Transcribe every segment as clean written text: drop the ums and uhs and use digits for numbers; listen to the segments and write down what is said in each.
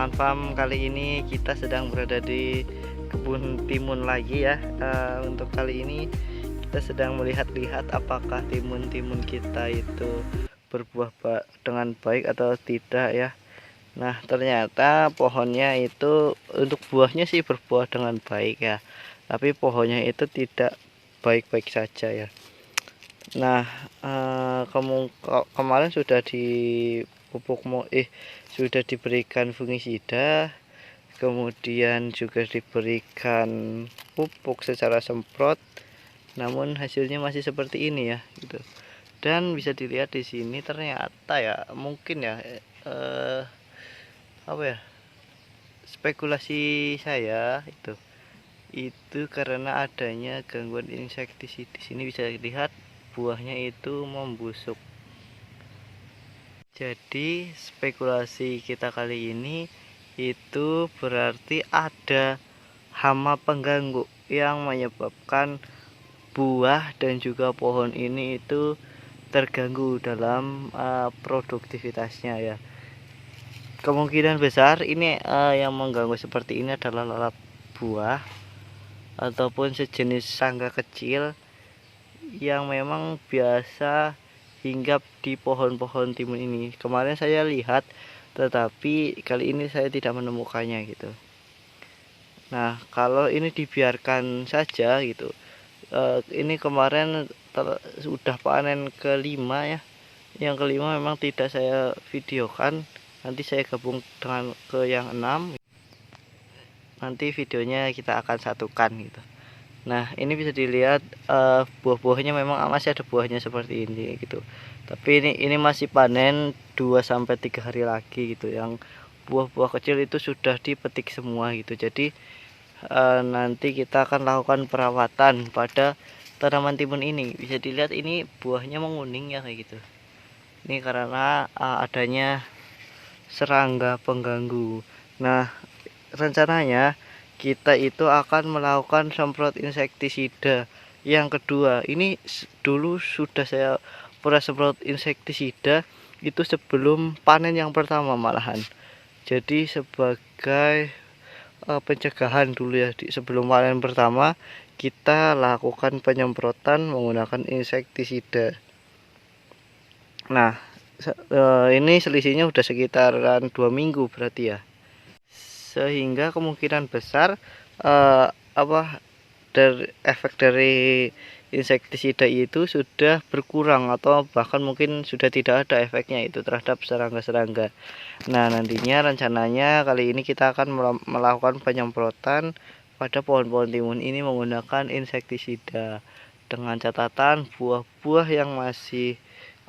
teman-teman farm, kali ini kita sedang berada di kebun timun lagi ya. Untuk kali ini kita sedang melihat-lihat apakah timun-timun kita itu berbuah dengan baik atau tidak ya. Nah, ternyata pohonnya itu untuk buahnya sih berbuah dengan baik ya, tapi pohonnya itu tidak baik-baik saja ya. Nah, kemarin sudah sudah diberikan fungisida, kemudian juga diberikan pupuk secara semprot, namun hasilnya masih seperti ini ya gitu. Dan bisa dilihat di sini ternyata ya, mungkin ya apa ya, spekulasi saya itu karena adanya gangguan insektisid. Di sini bisa dilihat buahnya itu membusuk. Jadi spekulasi kita kali ini itu berarti ada hama pengganggu yang menyebabkan buah dan juga pohon ini itu terganggu dalam produktivitasnya ya. Kemungkinan besar ini yang mengganggu seperti ini adalah lalat buah ataupun sejenis serangga kecil yang memang biasa hinggap di pohon-pohon timun ini. Kemarin saya lihat, tetapi kali ini saya tidak menemukannya gitu. Nah, kalau ini dibiarkan saja gitu, ini kemarin sudah panen kelima ya. Yang kelima memang tidak saya videokan, nanti saya gabung dengan ke yang 6. Nanti videonya kita akan satukan gitu. Nah, ini bisa dilihat buah-buahnya memang masih ada buahnya seperti ini gitu. Tapi ini masih panen 2-3 hari lagi gitu. Yang buah-buah kecil itu sudah dipetik semua gitu. Jadi nanti kita akan lakukan perawatan pada tanaman timun ini. Bisa dilihat ini buahnya menguning ya kayak gitu. Ini karena adanya serangga pengganggu. Nah, rencananya kita itu akan melakukan semprot insektisida yang kedua. Ini dulu sudah saya pernah semprot insektisida itu sebelum panen yang pertama malahan. Jadi sebagai pencegahan dulu ya, sebelum panen pertama kita lakukan penyemprotan menggunakan insektisida. Nah, ini selisihnya udah sekitaran 2 minggu berarti ya, sehingga kemungkinan besar efek dari insektisida itu sudah berkurang atau bahkan mungkin sudah tidak ada efeknya itu terhadap serangga-serangga. Nah, nantinya rencananya kali ini kita akan melakukan penyemprotan pada pohon-pohon timun ini menggunakan insektisida, dengan catatan buah-buah yang masih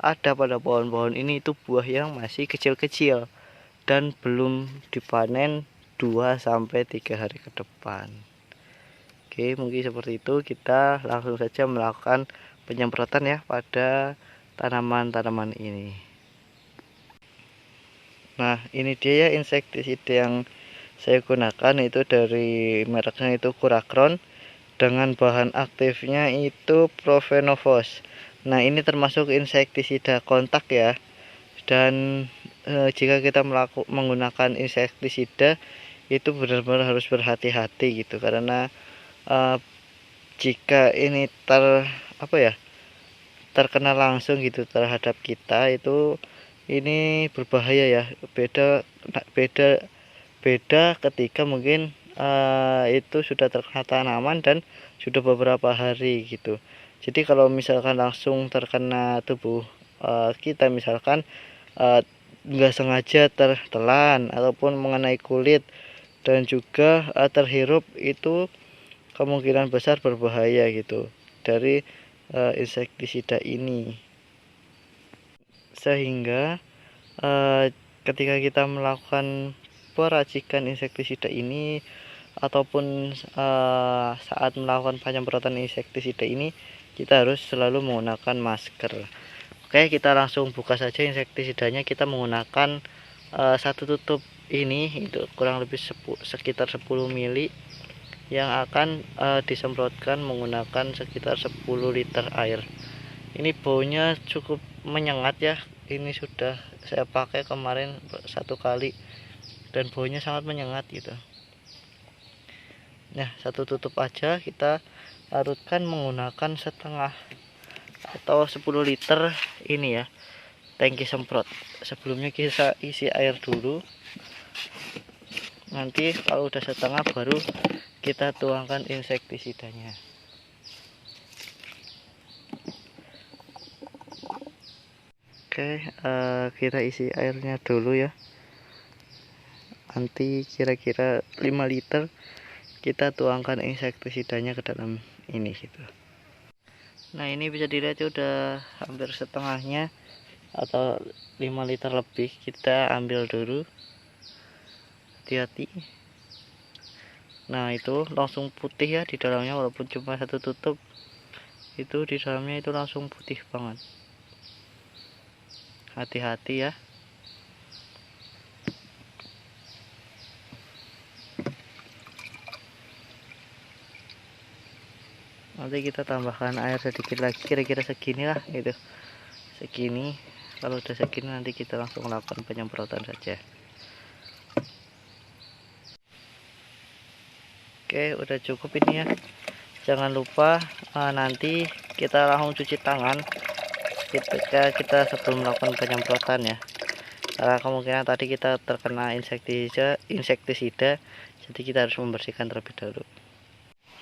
ada pada pohon-pohon ini itu buah yang masih kecil-kecil dan belum dipanen 2-3 hari ke depan. Oke, mungkin seperti itu. Kita langsung saja melakukan penyemprotan ya pada tanaman-tanaman ini. Nah, ini dia ya insektisida yang saya gunakan, itu dari mereknya itu Kuracron, dengan bahan aktifnya itu Profenovos. Nah, ini termasuk insektisida kontak ya. Dan jika kita menggunakan insektisida itu benar-benar harus berhati-hati gitu, karena jika ini terkena langsung gitu terhadap kita, itu ini berbahaya ya. Beda ketika mungkin itu sudah terkena tanaman dan sudah beberapa hari gitu. Jadi kalau misalkan langsung terkena tubuh kita, misalkan nggak sengaja tertelan ataupun mengenai kulit dan juga terhirup, itu kemungkinan besar berbahaya gitu dari insektisida ini. Sehingga ketika kita melakukan peracikan insektisida ini ataupun saat melakukan penyemprotan insektisida ini, kita harus selalu menggunakan masker. Oke, kita langsung buka saja insektisidanya. Kita menggunakan satu tutup ini, itu kurang lebih sekitar 10 mili yang akan disemprotkan menggunakan sekitar 10 liter air. Ini baunya cukup menyengat ya. Ini sudah saya pakai kemarin 1 kali dan baunya sangat menyengat gitu. Nah, satu tutup aja kita larutkan menggunakan setengah atau 10 liter ini ya, tangki semprot. Sebelumnya kita isi air dulu, nanti kalau udah setengah baru kita tuangkan insektisidanya. Oke, kita isi airnya dulu ya, nanti kira-kira 5 liter kita tuangkan insektisidanya ke dalam ini gitu. Nah, ini bisa dilihat udah hampir setengahnya atau 5 liter lebih. Kita ambil dulu, hati-hati. Nah, itu langsung putih ya di dalamnya, walaupun cuma satu tutup, itu di dalamnya itu langsung putih banget. Hati-hati ya. Nanti kita tambahkan air sedikit lagi, kira-kira segini lah gitu, segini. Kalau udah segini nanti kita langsung lakukan penyemprotan saja. Oke, udah cukup ini ya. Jangan lupa nanti kita langsung cuci tangan ketika kita sebelum melakukan penyemprotan ya, karena kemungkinan tadi kita terkena insektisida, jadi kita harus membersihkan terlebih dahulu.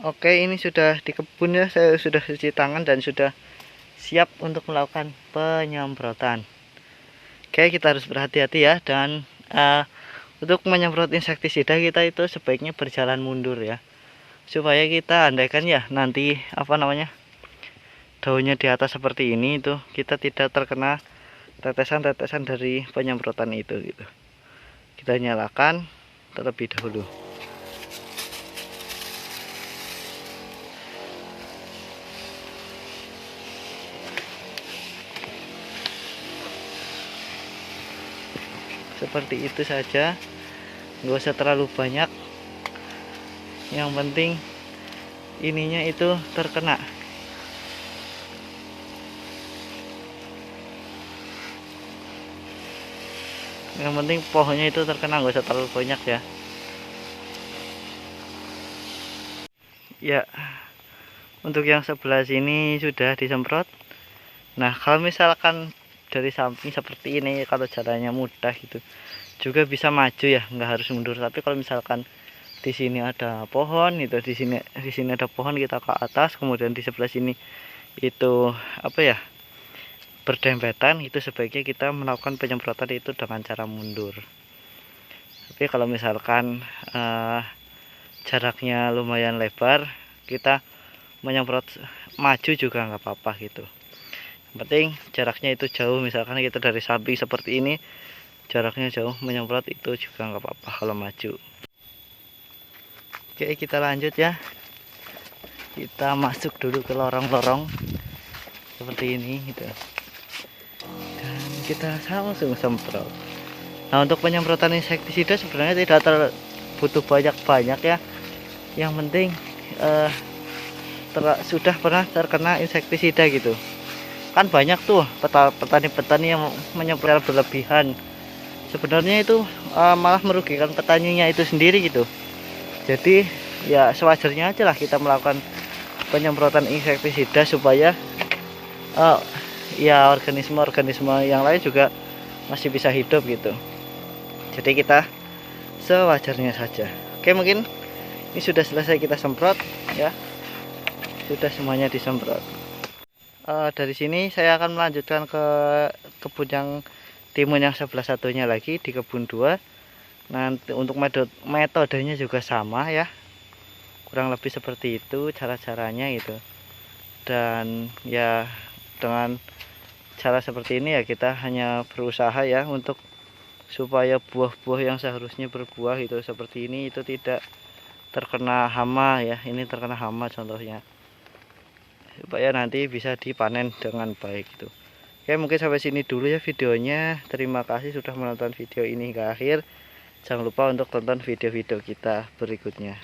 Oke, ini sudah di kebun ya, saya sudah cuci tangan dan sudah siap untuk melakukan penyemprotan. Oke, kita harus berhati-hati ya, dan untuk menyemprot insektisida kita itu sebaiknya berjalan mundur ya, supaya kita andaikan ya nanti daunnya di atas seperti ini, itu kita tidak terkena tetesan-tetesan dari penyemprotan itu gitu. Kita nyalakan terlebih dahulu. Seperti itu saja, nggak usah terlalu banyak, yang penting ininya itu terkena. Yang penting pohonnya itu terkena, nggak usah terlalu banyak ya. Ya, untuk yang sebelah sini sudah disemprot. Nah, kalau misalkan dari samping seperti ini, kalau jalannya mudah gitu, juga bisa maju ya, nggak harus mundur. Tapi kalau misalkan di sini ada pohon itu, di sini ada pohon, kita ke atas, kemudian di sebelah sini itu berdempetan, itu sebaiknya kita melakukan penyemprotan itu dengan cara mundur. Tapi kalau misalkan jaraknya lumayan lebar, kita menyemprot maju juga nggak apa-apa gitu. Yang penting jaraknya itu jauh, misalkan kita dari samping seperti ini, jaraknya jauh, menyemprot itu juga nggak apa-apa kalau maju. Oke, kita lanjut ya. Kita masuk dulu ke lorong-lorong seperti ini gitu, dan kita langsung semprot. Nah, untuk penyemprotan insektisida sebenarnya tidak butuh banyak-banyak ya. Yang penting sudah pernah terkena insektisida gitu. Kan banyak tuh petani-petani yang menyemprot berlebihan. Sebenarnya itu malah merugikan petaninya itu sendiri gitu. Jadi ya sewajarnya aja lah kita melakukan penyemprotan insektisida, supaya ya organisme-organisme yang lain juga masih bisa hidup gitu. Jadi kita sewajarnya saja. Oke, mungkin ini sudah selesai kita semprot ya. Sudah semuanya disemprot. Dari sini saya akan melanjutkan ke kebun yang timun yang sebelah satunya lagi, di kebun 2. Nanti untuk metodenya juga sama ya, kurang lebih seperti itu cara-caranya gitu. Dan ya dengan cara seperti ini ya kita hanya berusaha ya untuk supaya buah-buah yang seharusnya berbuah itu seperti ini itu tidak terkena hama ya. Ini terkena hama contohnya, supaya nanti bisa dipanen dengan baik gitu. Oke, mungkin sampai sini dulu ya videonya. Terima kasih sudah menonton video ini hingga akhir. Jangan lupa untuk tonton video-video kita berikutnya.